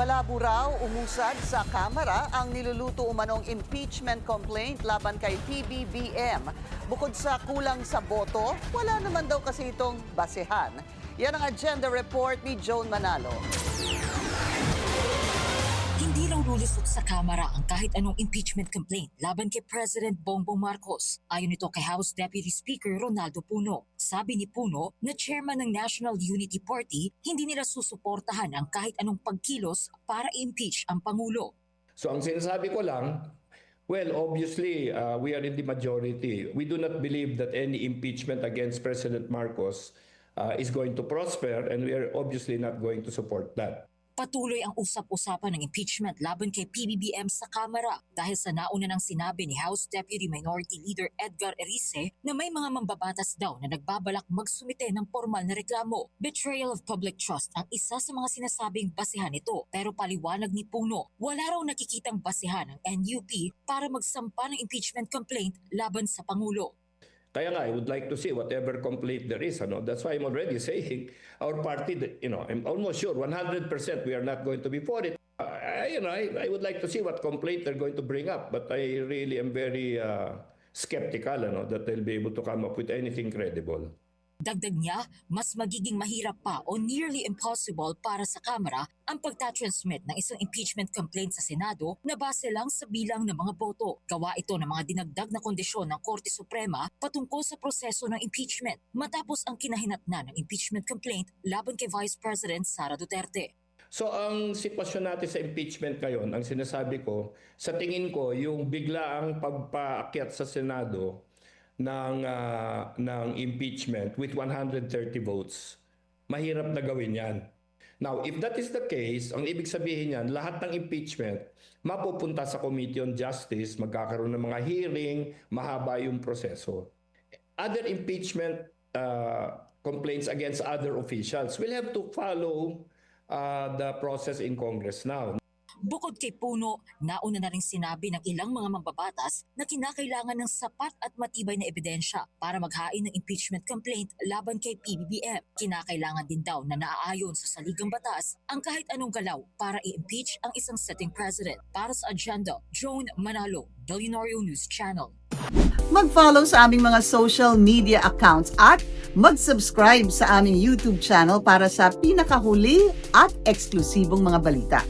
Malabo raw umusad sa Kamara ang niluluto umanong impeachment complaint laban kay PBBM. Bukod sa kulang sa boto, wala naman daw kasi itong basehan. Yan ang agenda report ni Joan Manalo. Hindi raw lulusot sa Kamara ang kahit anong impeachment complaint laban kay President Bongbong Marcos. Ayon ito kay House Deputy Speaker Ronaldo Puno. Sabi ni Puno na chairman ng National Unity Party, hindi nila susuportahan ang kahit anong pagkilos para i-impeach ang Pangulo. So ang sinasabi ko lang, well, obviously, we are in the majority. We do not believe that any impeachment against President Marcos is going to prosper, and we are obviously not going to support that. Patuloy ang usap-usapan ng impeachment laban kay PBBM sa Kamara dahil sa nauna nang sinabi ni House Deputy Minority Leader Edgar Erice na may mga mambabatas daw na nagbabalak magsumite ng formal na reklamo. Betrayal of public trust ang isa sa mga sinasabing basehan nito, pero paliwanag ni Puno, wala raw nakikitang basehan ng NUP para magsampa ng impeachment complaint laban sa Pangulo. Kaya nga, I would like to see whatever complaint there is. That's why I'm already saying our party, I'm almost sure 100% we are not going to be for it. I would like to see what complaint they're going to bring up, but I really am very skeptical that they'll be able to come up with anything credible. Dagdag niya, mas magiging mahirap pa o nearly impossible para sa Kamara ang pagtatransmit ng isang impeachment complaint sa Senado na base lang sa bilang ng mga boto. Gawa ito ng mga dinagdag na kondisyon ng Korte Suprema patungkol sa proseso ng impeachment matapos ang kinahinatnan ng impeachment complaint laban kay Vice President Sara Duterte. So ang sitwasyon natin sa impeachment ngayon, ang sinasabi ko, sa tingin ko, yung biglaang pagpaakyat sa Senado ng impeachment with 130 votes, mahirap na gawin yan. Now, if that is the case, ang ibig sabihin yan, lahat ng impeachment mapupunta sa Committee on Justice, magkakaroon ng mga hearing, mahaba yung proseso. Other impeachment complaints against other officials will have to follow the process in Congress now. Bukod kay Puno, nauna na rin sinabi ng ilang mga mambabatas na kinakailangan ng sapat at matibay na ebidensya para maghain ng impeachment complaint laban kay PBBM. Kinakailangan din daw na naaayon sa saligang batas ang kahit anong galaw para i-impeach ang isang sitting president. Para sa agenda, Joan Manalo, Delionario News Channel. Mag-follow sa aming mga social media accounts at mag-subscribe sa aming YouTube channel para sa pinakahuli at eksklusibong mga balita.